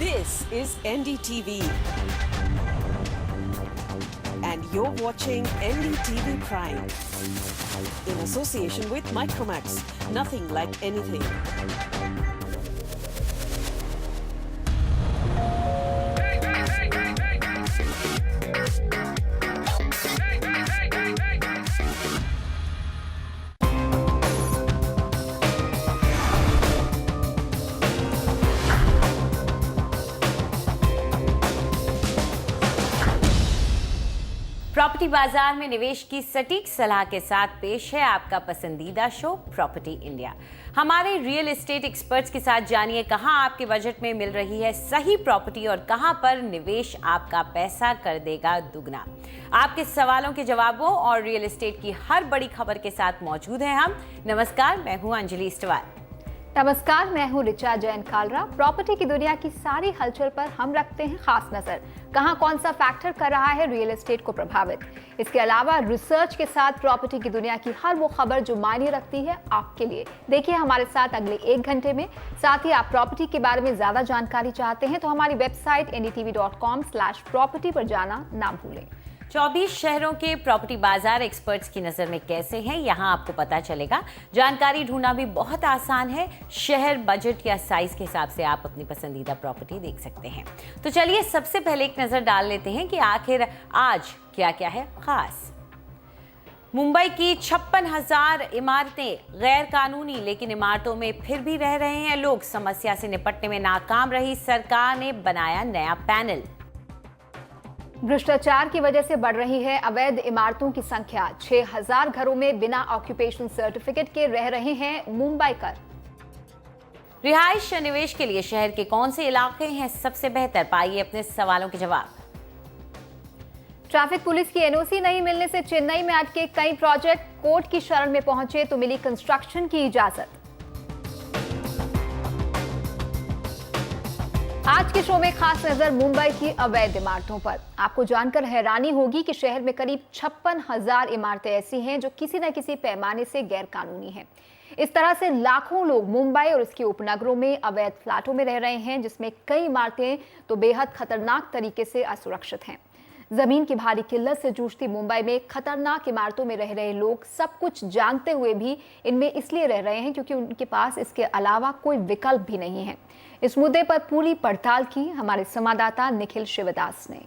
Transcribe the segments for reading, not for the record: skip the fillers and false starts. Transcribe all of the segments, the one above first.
This is NDTV. And you're watching NDTV Prime. In association with Micromax. Nothing like anything. Property बाजार में निवेश की सटीक सलाह के साथ पेश है आपका पसंदीदा शो प्रॉपर्टी इंडिया। हमारे रियल एस्टेट एक्सपर्ट्स के साथ जानिए कहां आपके बजट में मिल रही है सही प्रॉपर्टी और कहां पर निवेश आपका पैसा कर देगा दुगना। आपके सवालों के जवाबों और रियल एस्टेट की हर बड़ी खबर के साथ मौजूद हैं हम। नमस्कार, मैं हूं अंजलि इस्टवाल। नमस्कार, मैं हूं रिचा जैन कालरा। प्रॉपर्टी की दुनिया की सारी हलचल पर हम रखते हैं खास नजर। कहां कौन सा फैक्टर कर रहा है रियल एस्टेट को प्रभावित। इसके अलावा रिसर्च के साथ प्रॉपर्टी की दुनिया की हर वो खबर जो मायने रखती है आपके लिए। देखिए हमारे साथ अगले 1 घंटे में। साथ ही आप प्रॉपर्टी के बारे में ज्यादा जानकारी चाहते हैं तो हमारी वेबसाइट ndtv.com/property पर जाना ना भूलें। 24 शहरों के प्रॉपर्टी बाजार एक्सपर्ट्स की नजर में कैसे हैं, यहां आपको पता चलेगा। जानकारी ढूंढना भी बहुत आसान है। शहर, बजट या साइज के हिसाब से आप अपनी पसंदीदा प्रॉपर्टी देख सकते हैं। तो चलिए सबसे पहले एक नजर डाल लेते हैं कि आखिर आज क्या क्या है खास। मुंबई की 56,000 इमारतें गैर कानूनी, लेकिन इमारतों में फिर भी रह रहे हैं लोग। समस्या से निपटने में नाकाम रही सरकार ने बनाया नया पैनल। भ्रष्टाचार की वजह से बढ़ रही है अवैध इमारतों की संख्या। 6,000 घरों में बिना ऑक्यूपेशन सर्टिफिकेट के रह रहे हैं मुंबईकर। रिहाइश या निवेश के लिए शहर के कौन से इलाके हैं सबसे बेहतर, पाइए अपने सवालों के जवाब। ट्रैफिक पुलिस की एनओसी नहीं मिलने से चेन्नई में अटके कई प्रोजेक्ट कोर्ट की शरण में पहुंचे तो मिली कंस्ट्रक्शन की इजाजत। आज के शो में खास नजर मुंबई की अवैध इमारतों पर। आपको जानकर हैरानी होगी कि शहर में करीब 56,000 इमारतें ऐसी हैं जो किसी न किसी पैमाने से गैर कानूनी हैं। इस तरह से लाखों लोग मुंबई और इसके उपनगरों में अवैध फ्लैटों में रह रहे हैं, जिसमें कई इमारतें तो बेहद खतरनाक तरीके से असुरक्षित हैं। जमीन की भारी किल्लत से जूझती मुंबई में खतरनाक इमारतों में रह रहे लोग सब कुछ जानते हुए भी इनमें इसलिए रह रहे हैं क्योंकि उनके पास इसके अलावा कोई विकल्प भी नहीं है। इस मुद्दे पर पूरी पड़ताल की हमारे संवाददाता निखिल शिवदास ने।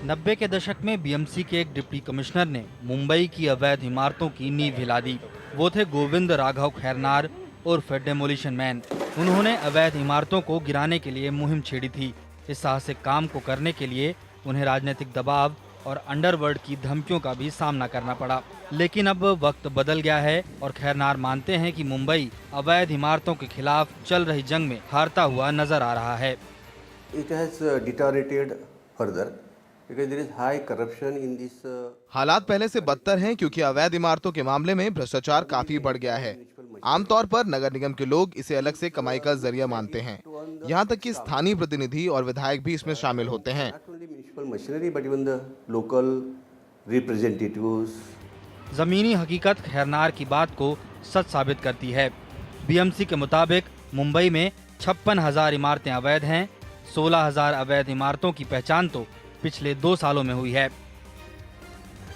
90 के दशक में बीएमसी के एक डिप्टी कमिश्नर ने मुंबई की अवैध इमारतों की नींव हिला दी। वो थे गोविंद राघव खैरनार उर्फ डेमोलिशन मैन। उन्होंने अवैध इमारतों को गिराने के लिए मुहिम छेड़ी थी। इस साहसिक काम को करने के लिए उन्हें राजनीतिक दबाव और अंडरवर्ल्ड की धमकियों का भी सामना करना पड़ा। लेकिन अब वक्त बदल गया है और खैरनार मानते हैं कि मुंबई अवैध इमारतों के खिलाफ चल रही जंग में हारता हुआ नजर आ रहा है। It has deteriorated further because there is high corruption in this. हालात पहले से बदतर हैं क्योंकि अवैध इमारतों के मामले में भ्रष्टाचार काफी बढ़ गया है। आमतौर पर नगर निगम के लोग इसे अलग से कमाई का जरिया मानते हैं। यहाँ तक कि स्थानीय प्रतिनिधि और विधायक भी इसमें शामिल होते हैं। जमीनी हकीकत खैरनार की बात को सच साबित करती है। बीएमसी के मुताबिक मुंबई में 56,000 इमारतें अवैध हैं। 16,000 अवैध इमारतों की पहचान तो पिछले 2 सालों में हुई है।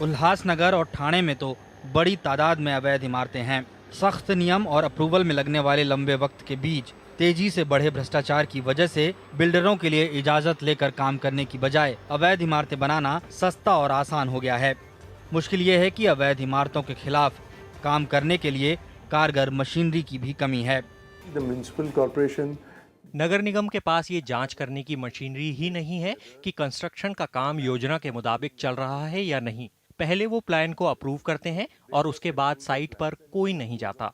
उल्लासनगर और ठाणे में तो बड़ी तादाद में अवैध इमारतें हैं। सख्त नियम और अप्रूवल में लगने वाले लंबे वक्त के बीच तेजी से बढ़े भ्रष्टाचार की वजह से बिल्डरों के लिए इजाजत लेकर काम करने की बजाय अवैध इमारतें बनाना सस्ता और आसान हो गया है। मुश्किल ये है कि अवैध इमारतों के खिलाफ काम करने के लिए कारगर मशीनरी की भी कमी है। नगर निगम के पास ये जांच करने की मशीनरी ही नहीं है कि कंस्ट्रक्शन का काम योजना के मुताबिक चल रहा है या नहीं। पहले वो प्लान को अप्रूव करते हैं और उसके बाद साइट पर कोई नहीं जाता।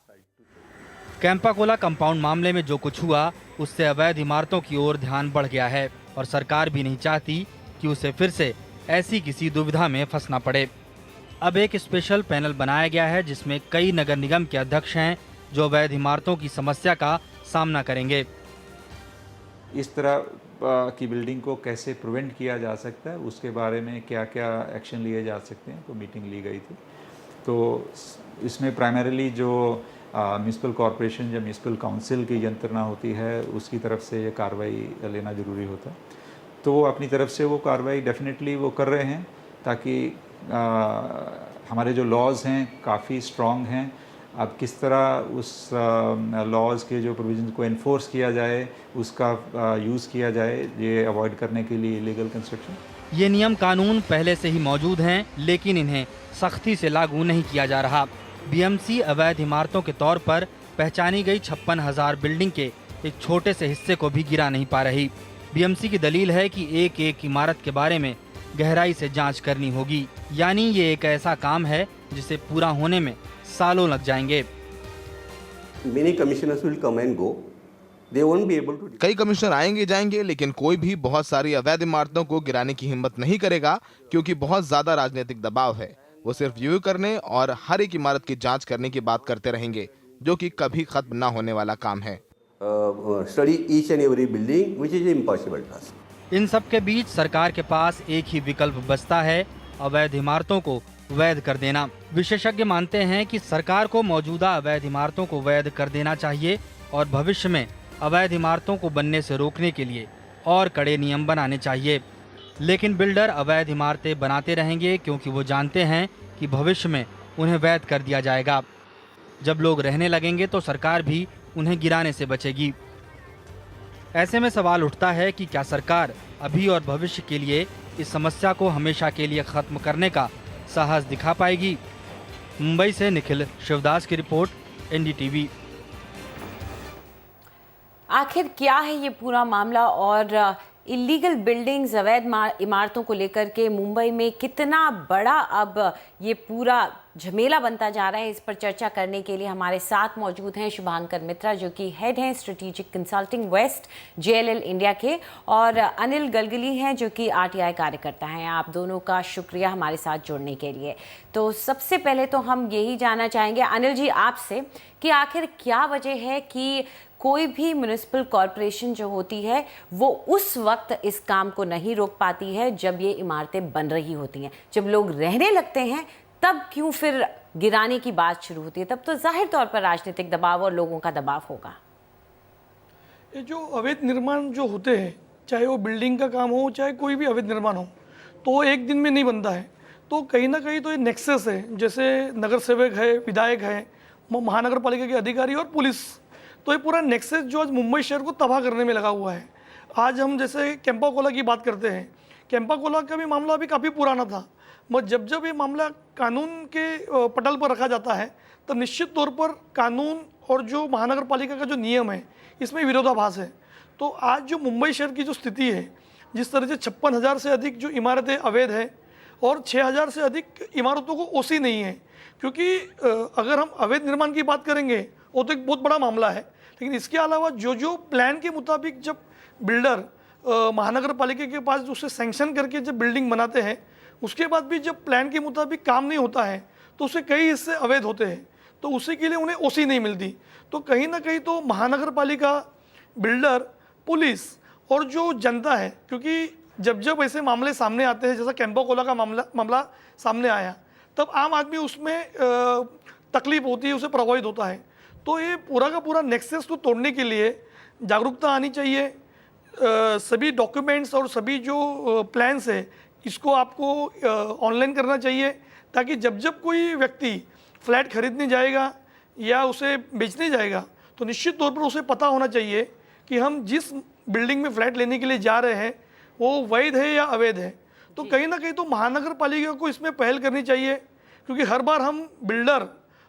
कैंपाकोला कंपाउंड मामले में जो कुछ हुआ उससे अवैध इमारतों की ओर ध्यान बढ़ गया है और सरकार भी नहीं चाहती कि उसे फिर से ऐसी किसी दुविधा में फंसना पड़े। अब एक स्पेशल पैनल बनाया गया है जिसमें कई नगर निगम के अध्यक्ष हैं जो अवैध इमारतों की समस्या का सामना करेंगे। इस तरह की बिल्डिंग को कैसे प्रिवेंट किया जा सकता है, उसके बारे में क्या क्या एक्शन लिए जा सकते हैं, तो मीटिंग ली गई थी। तो इसमें प्राइमरीली जो म्यूनसिपल कॉरपोरेशन या म्यूनसिपल काउंसिल की यंत्रणा होती है, उसकी तरफ से ये कार्रवाई लेना ज़रूरी होता है। तो वो अपनी तरफ से वो कार्रवाई डेफिनेटली वो कर रहे हैं, ताकि हमारे जो लॉज हैं काफ़ी स्ट्रॉन्ग हैं। अब किस तरह उस लॉज के जो प्रोविजन को इन्फोर्स किया जाए, उसका यूज़ किया जाए, ये अवॉइड करने के लिए इलीगल कंस्ट्रक्शन। ये नियम कानून पहले से ही मौजूद हैं, लेकिन इन्हें सख्ती से लागू नहीं किया जा रहा। बीएमसी अवैध इमारतों के तौर पर पहचानी गई 56,000 बिल्डिंग के एक छोटे से हिस्से को भी गिरा नहीं पा रही। बीएमसी की दलील है कि एक एक इमारत के बारे में गहराई से जांच करनी होगी, यानी ये एक ऐसा काम है जिसे पूरा होने में सालों लग जाएंगे। Many commissioners will come and go. They won't be able to. कई कमिश्नर आएंगे जाएंगे, लेकिन कोई भी बहुत सारी अवैध इमारतों को गिराने की हिम्मत नहीं करेगा, क्योंकि बहुत ज्यादा राजनीतिक दबाव है। वो सिर्फ रिव्यू करने और हर एक इमारत की जांच करने की बात करते रहेंगे, जो कि कभी खत्म न होने वाला काम है। Study each and every building, which is an impossible task. इन सब के बीच सरकार के पास एक ही विकल्प बचता है, अवैध इमारतों को वैध कर देना। विशेषज्ञ मानते हैं कि सरकार को मौजूदा अवैध इमारतों को वैध कर देना चाहिए और भविष्य में अवैध इमारतों को बनने से रोकने के लिए और कड़े नियम बनाने चाहिए। लेकिन बिल्डर अवैध इमारतें बनाते रहेंगे, क्योंकि वो जानते हैं कि भविष्य में उन्हें वैध कर दिया जाएगा। जब लोग रहने लगेंगे तो सरकार भी उन्हें गिराने से बचेगी। ऐसे में सवाल उठता है कि क्या सरकार अभी और भविष्य के लिए इस समस्या को हमेशा के लिए खत्म करने का साहस दिखा पाएगी। मुंबई से निखिल शिवदास की रिपोर्ट, NDTV। आखिर क्या है ये पूरा मामला और इलीगल बिल्डिंग्स, अवैध इमारतों को लेकर के मुंबई में कितना बड़ा अब ये पूरा झमेला बनता जा रहा है, इस पर चर्चा करने के लिए हमारे साथ मौजूद हैं शुभांकर मित्रा, जो कि हेड हैं strategic consulting west JLL India के, और अनिल गलगली हैं, जो कि RTI कार्यकर्ता हैं। आप दोनों का शुक्रिया हमारे साथ जुड़ने के लिए। तो सबसे पहले तो हम यही जानना चाहेंगे अनिल जी आपसे कि आखिर क्या वजह है कि कोई भी म्युनिसिपल कॉरपोरेशन जो होती है वो उस वक्त इस काम को नहीं रोक पाती है जब ये इमारतें बन रही होती हैं। जब लोग रहने लगते हैं तब क्यों फिर गिराने की बात शुरू होती है? तब तो जाहिर तौर पर राजनीतिक दबाव और लोगों का दबाव होगा। ये जो अवैध निर्माण जो होते हैं, चाहे वो बिल्डिंग का काम हो, चाहे कोई भी अवैध निर्माण हो, तो एक दिन में नहीं बनता है। तो कहीं ना कहीं तो ये नेक्सस है, जैसे नगर सेवक है, विधायक है, महानगर पालिका के अधिकारी और पुलिस। तो ये पूरा नेक्सस जो आज मुंबई शहर को तबाह करने में लगा हुआ है। आज हम जैसे कैंपा कोला की बात करते हैं, कैंपा कोला का भी मामला अभी काफ़ी पुराना था, मगर जब ये मामला कानून के पटल पर रखा जाता है तब निश्चित तौर पर कानून और जो महानगर पालिका का जो नियम है इसमें विरोधाभास है। तो आज जो मुंबई शहर की जो स्थिति है, जिस तरह से 56,000 से अधिक जो इमारतें अवैध है और 6,000 से अधिक इमारतों को ओसी नहीं है, क्योंकि अगर हम अवैध निर्माण की बात करेंगे वो तो एक बहुत बड़ा मामला है, लेकिन इसके अलावा जो प्लान के मुताबिक जब बिल्डर महानगर पालिका के पास उसे सैंक्शन करके जब बिल्डिंग बनाते हैं, उसके बाद भी जब प्लान के मुताबिक काम नहीं होता है तो उससे कई हिस्से अवैध होते हैं, तो उसी के लिए उन्हें ओसी नहीं मिलती। तो कहीं ना कहीं तो महानगर पालिका, बिल्डर, पुलिस और जो जनता है, क्योंकि जब ऐसे मामले सामने आते हैं, जैसा कैंपा कोला का मामला सामने आया, तब आम आदमी उसमें तकलीफ होती है, उसे प्रभावित होता है। तो ये पूरा का पूरा नेक्सस को तोड़ने के लिए जागरूकता आनी चाहिए। सभी डॉक्यूमेंट्स और सभी जो प्लान्स है इसको आपको ऑनलाइन करना चाहिए, ताकि जब कोई व्यक्ति फ्लैट खरीदने जाएगा या उसे बेचने जाएगा तो निश्चित तौर पर उसे पता होना चाहिए कि हम जिस बिल्डिंग में फ्लैट लेने के लिए जा रहे हैं वो वैध है या अवैध है। तो कहीं ना कहीं तो महानगर पालिका को इसमें पहल करनी चाहिए, क्योंकि हर बार हम बिल्डर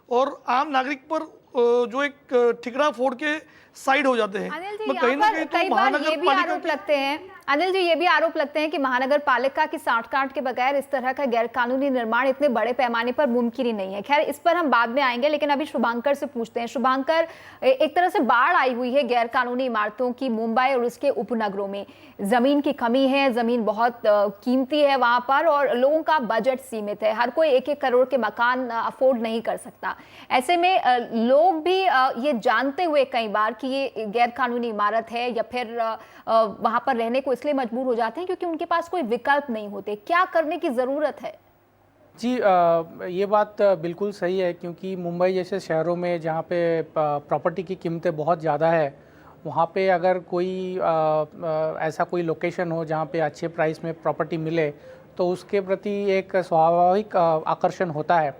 और आम नागरिक पर जो एक ठिकरा फोड़ के साइड हो जाते हैं। अनिल जी, कहीं ना कहीं तो महानगर पालिका आरोप लगते हैं, अनिल जी ये भी आरोप लगते हैं कि महानगर पालिका की सांठगांठ के बगैर इस तरह का गैरकानूनी निर्माण इतने बड़े पैमाने पर मुमकिन ही नहीं है। खैर इस पर हम बाद में आएंगे, लेकिन अभी शुभांकर से पूछते हैं। शुभांकर, एक तरह से बाढ़ आई हुई है गैरकानूनी इमारतों की मुंबई और उसके उपनगरों में। जमीन की कमी है, जमीन बहुत कीमती है वहां पर और लोगों का बजट सीमित है, हर कोई 1-1 करोड़ के मकान अफोर्ड नहीं कर सकता। ऐसे में लोग भी ये जानते हुए कई बार कि ये गैरकानूनी इमारत है या फिर वहां पर रहने को इसलिए मजबूर हो जाते हैं क्योंकि उनके पास कोई विकल्प नहीं होते। क्या करने की जरूरत है? जी ये बात बिल्कुल सही है, क्योंकि मुंबई जैसे शहरों में जहाँ पे प्रॉपर्टी की कीमतें बहुत ज़्यादा है, वहाँ पे अगर कोई ऐसा कोई लोकेशन हो जहाँ पे अच्छे प्राइस में प्रॉपर्टी मिले तो उसके प्रति एक स्वाभाविक आकर्षण होता है।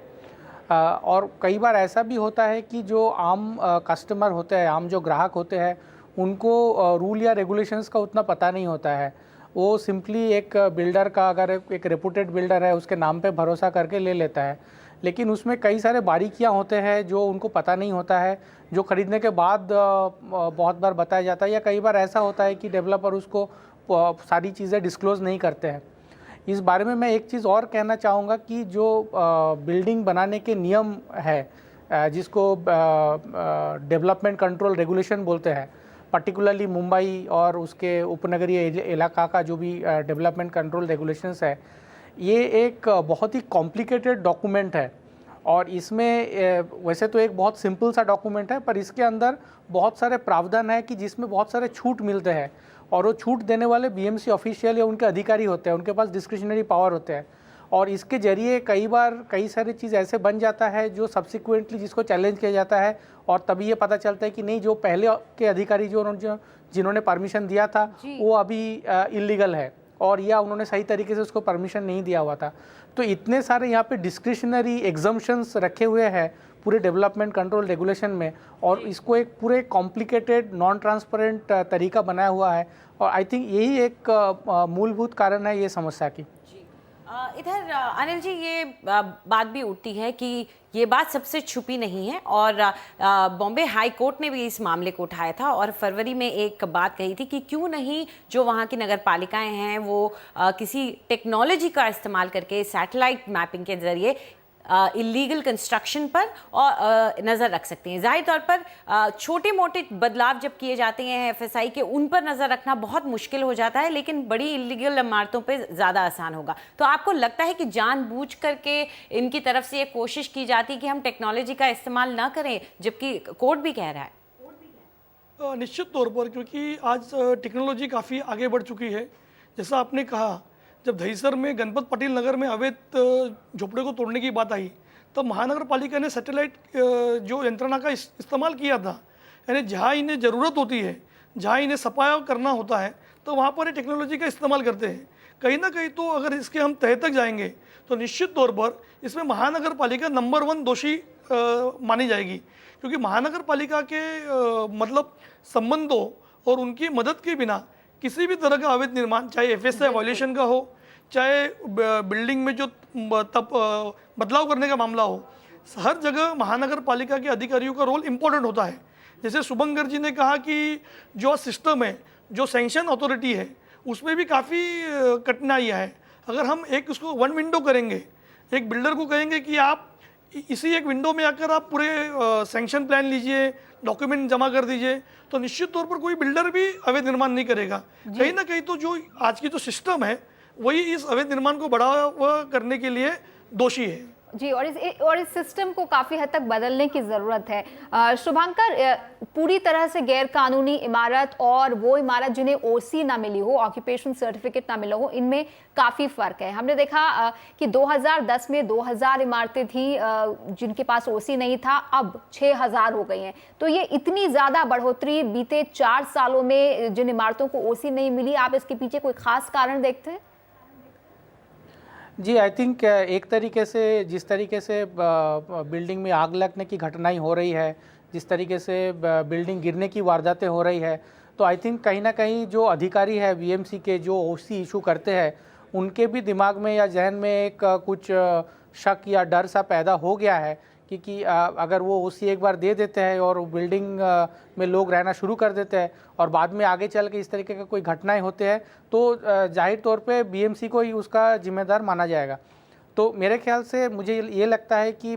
और कई बार ऐसा भी होता है कि जो आम कस्टमर होते हैं, आम जो ग्राहक होते हैं, उनको रूल या रेगुलेशंस का उतना पता नहीं होता है। वो सिंपली एक बिल्डर का, अगर एक रेपुटेड बिल्डर है उसके नाम पे भरोसा करके ले लेता है, लेकिन उसमें कई सारे बारीकियां होते हैं जो उनको पता नहीं होता है, जो खरीदने के बाद बहुत बार बताया जाता है, या कई बार ऐसा होता है कि डेवलपर उसको सारी चीज़ें डिस्क्लोज़ नहीं करते हैं। इस बारे में मैं एक चीज़ और कहना चाहूँगा कि जो बिल्डिंग बनाने के नियम है, जिसको डेवलपमेंट कंट्रोल रेगुलेशन बोलते हैं, पर्टिकुलरली मुंबई और उसके उपनगरीय इलाका का जो भी डेवलपमेंट कंट्रोल रेगुलेशंस है, ये एक बहुत ही कॉम्प्लिकेटेड डॉक्यूमेंट है। और इसमें वैसे तो एक बहुत सिंपल सा डॉक्यूमेंट है, पर इसके अंदर बहुत सारे प्रावधान है कि जिसमें बहुत सारे छूट मिलते हैं, और वो छूट देने वाले बीएमसी ऑफिशियल या उनके अधिकारी होते हैं, उनके पास डिस्क्रिशनरी पावर होते हैं। और इसके जरिए कई बार कई सारी चीज़ ऐसे बन जाता है जो सब्सिक्वेंटली जिसको चैलेंज किया जाता है, और तभी ये पता चलता है कि नहीं, जो पहले के अधिकारी जिन्होंने परमिशन दिया था वो अभी इलीगल है, और या उन्होंने सही तरीके से उसको परमिशन नहीं दिया हुआ था। तो इतने सारे यहाँ पे डिस्क्रिशनरी एग्जम्पशंस रखे हुए हैं पूरे डेवलपमेंट कंट्रोल रेगुलेशन में, और इसको एक पूरे कॉम्प्लिकेटेड नॉन ट्रांसपेरेंट तरीका बनाया हुआ है, और आई थिंक यही एक मूलभूत कारण है ये समस्या की। इधर अनिल जी, ये बात भी उठती है कि ये बात सबसे छुपी नहीं है, और बॉम्बे हाई कोर्ट ने भी इस मामले को उठाया था और फरवरी में एक बात कही थी कि क्यों नहीं जो वहाँ की नगर पालिकाएं हैं वो किसी टेक्नोलॉजी का इस्तेमाल करके सैटेलाइट मैपिंग के जरिए इलीगल कंस्ट्रक्शन पर और नज़र रख सकते हैं। जाहिर तौर पर छोटे मोटे बदलाव जब किए जाते हैं एफएसआई के, उन पर नज़र रखना बहुत मुश्किल हो जाता है, लेकिन बड़ी इलीगल इमारतों पे ज़्यादा आसान होगा। तो आपको लगता है कि जानबूझ करके इनकी तरफ से ये कोशिश की जाती है कि हम टेक्नोलॉजी का इस्तेमाल ना करें, जबकि कोर्ट भी कह रहा है? निश्चित तौर पर, क्योंकि आज टेक्नोलॉजी काफ़ी आगे बढ़ चुकी है। जैसा आपने कहा, जब दहीसर में गणपत पटेल नगर में अवैध झोपड़े को तोड़ने की बात आई, तब महानगर पालिका ने सैटेलाइट जो यंत्रणा का इस्तेमाल किया था। यानी जहाँ इन्हें ज़रूरत होती है, जहाँ इन्हें सफाया करना होता है, तो वहाँ पर ये टेक्नोलॉजी का इस्तेमाल करते हैं। कहीं ना कहीं तो अगर इसके हम तह तक जाएंगे तो निश्चित तौर पर इसमें महानगर पालिका नंबर 1 दोषी मानी जाएगी, क्योंकि महानगर पालिका के मतलब संबंधों और उनकी मदद के बिना किसी भी तरह का अवैध निर्माण, चाहे एफएसआई वायलेशन का हो, चाहे बिल्डिंग में जो बदलाव करने का मामला हो, हर जगह महानगर पालिका के अधिकारियों का रोल इम्पोर्टेंट होता है। जैसे शुभंकर जी ने कहा कि जो सिस्टम है, जो सैंक्शन अथॉरिटी है, उसमें भी काफ़ी कठिनाइयाँ हैं। अगर हम एक उसको वन विंडो करेंगे, एक बिल्डर को कहेंगे कि आप इसी एक विंडो में आकर आप पूरे सैंक्शन प्लान लीजिए, डॉक्यूमेंट जमा कर दीजिए, तो निश्चित तौर पर कोई बिल्डर भी अवैध निर्माण नहीं करेगा। कहीं ना कहीं तो जो आज की जो सिस्टम है वही इस अवैध निर्माण को बढ़ावा करने के लिए दोषी है। जी, और इस सिस्टम को काफ़ी हद तक बदलने की ज़रूरत है। शुभांकर, पूरी तरह से गैर कानूनी इमारत और वो इमारत जिन्हें ओसी ना मिली हो, ऑक्यूपेशन सर्टिफिकेट ना मिला हो, इनमें काफ़ी फ़र्क है। हमने देखा कि 2010 में 2000 इमारतें थी जिनके पास ओसी नहीं था, अब 6000 हो गई हैं। तो ये इतनी ज़्यादा बढ़ोतरी बीते 4 सालों में जिन इमारतों को ओसी नहीं मिली, आप इसके पीछे कोई ख़ास कारण देखते हैं? जी, आई थिंक एक तरीके से जिस तरीके से बिल्डिंग में आग लगने की घटनाएं हो रही है, जिस तरीके से बिल्डिंग गिरने की वारदातें हो रही है, तो आई थिंक कहीं ना कहीं जो अधिकारी है बीएमसी के, जो ओसी इशू करते हैं, उनके भी दिमाग में या जहन में एक कुछ शक या डर सा पैदा हो गया है कि अगर वो ओसी एक बार दे देते हैं और बिल्डिंग में लोग रहना शुरू कर देते हैं और बाद में आगे चल के इस तरीके का कोई घटनाएं होते हैं, तो जाहिर तौर पे बीएमसी को ही उसका जिम्मेदार माना जाएगा। तो मेरे ख्याल से मुझे ये लगता है कि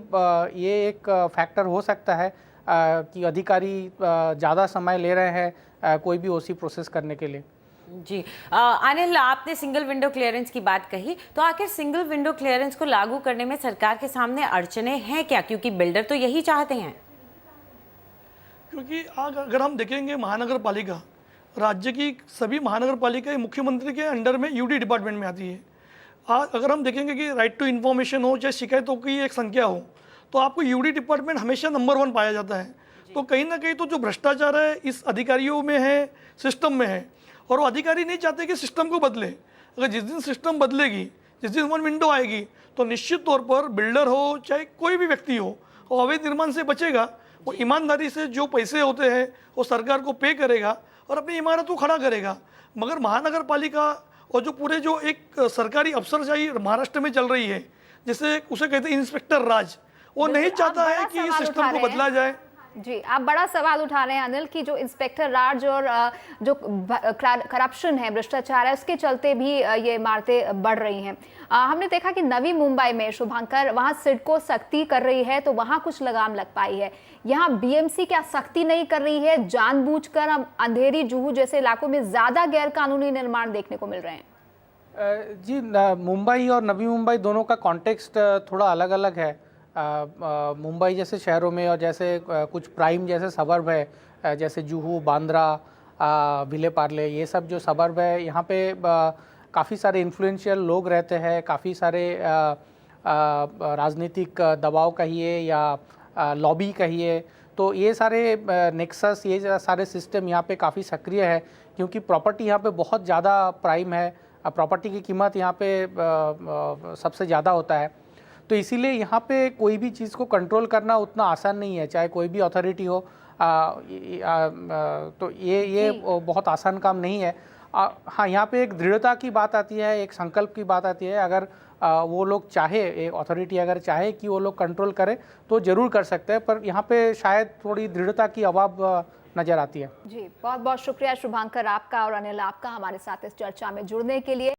ये एक फैक्टर हो सकता है कि अधिकारी ज़्यादा समय ले रहे हैं कोई भी ओसी प्रोसेस करने के लिए। जी, अनिल, आपने सिंगल विंडो क्लियरेंस की बात कही, तो आखिर सिंगल विंडो क्लियरेंस को लागू करने में सरकार के सामने अड़चने हैं क्या? क्योंकि बिल्डर तो यही चाहते हैं। क्योंकि अगर हम देखेंगे, महानगर पालिका राज्य की सभी महानगर पालिकाएं मुख्यमंत्री के अंडर में यूडी डिपार्टमेंट में आती है। अगर हम देखेंगे कि राइट टू इन्फॉर्मेशन हो, चाहे शिकायतों की एक संख्या हो, तो आपको यूडी डिपार्टमेंट हमेशा नंबर 1 पाया जाता है। तो कहीं ना कहीं तो जो भ्रष्टाचार है इस अधिकारियों में है, सिस्टम में है, और वो अधिकारी नहीं चाहते कि सिस्टम को बदले। अगर जिस दिन सिस्टम बदलेगी, जिस दिन वन विंडो आएगी, तो निश्चित तौर पर बिल्डर हो चाहे कोई भी व्यक्ति हो, वो अवैध निर्माण से बचेगा। वो ईमानदारी से जो पैसे होते हैं वो सरकार को पे करेगा और अपनी इमारत को खड़ा करेगा। मगर महानगर पालिका और जो पूरे जो एक सरकारी अफसरशाही महाराष्ट्र में चल रही है, जैसे उसे कहते हैं इंस्पेक्टर राज, वो नहीं चाहता है कि इस सिस्टम को बदला जाए। जी, आप बड़ा सवाल उठा रहे हैं अनिल कि जो इंस्पेक्टर राज और जो करप्शन है, भ्रष्टाचार है, उसके चलते भी ये इमारतें बढ़ रही हैं। हमने देखा कि नवी मुंबई में शुभांकर, वहाँ सिडको सख्ती कर रही है तो वहाँ कुछ लगाम लग पाई है। यहाँ बीएमसी क्या सख्ती नहीं कर रही है? जानबूझकर हम अंधेरी, जुहू जैसे इलाकों में ज्यादा गैर कानूनी निर्माण देखने को मिल रहे हैं। जी, मुंबई और नवी मुंबई दोनों का कॉन्टेक्स्ट थोड़ा अलग अलग है। मुंबई जैसे शहरों में और जैसे कुछ प्राइम जैसे सबर्ब है, जैसे जुहू, बांद्रा, विले पार्ले, ये सब जो सबर्ब है, यहाँ पे काफ़ी सारे इन्फ्लुएंशियल लोग रहते हैं, काफ़ी सारे राजनीतिक दबाव कहिए या लॉबी कहिए। तो ये सारे नेक्सस, ये सारे सिस्टम यहाँ पे काफ़ी सक्रिय है, क्योंकि प्रॉपर्टी यहाँ पे बहुत ज़्यादा प्राइम है। प्रॉपर्टी की कीमत यहाँ पे सबसे ज़्यादा होता है। तो इसीलिए यहाँ पे कोई भी चीज़ को कंट्रोल करना उतना आसान नहीं है, चाहे कोई भी अथॉरिटी हो। तो ये बहुत आसान काम नहीं है। हाँ, यहाँ पे एक दृढ़ता की बात आती है, एक संकल्प की बात आती है। अगर वो लोग चाहे, एक अथॉरिटी अगर चाहे कि वो लोग कंट्रोल करें तो ज़रूर कर सकते हैं, पर यहाँ पे शायद थोड़ी दृढ़ता की अभाव नज़र आती है। जी, बहुत बहुत शुक्रिया शुभांकर आपका और अनिल आपका हमारे साथ इस चर्चा में जुड़ने के लिए।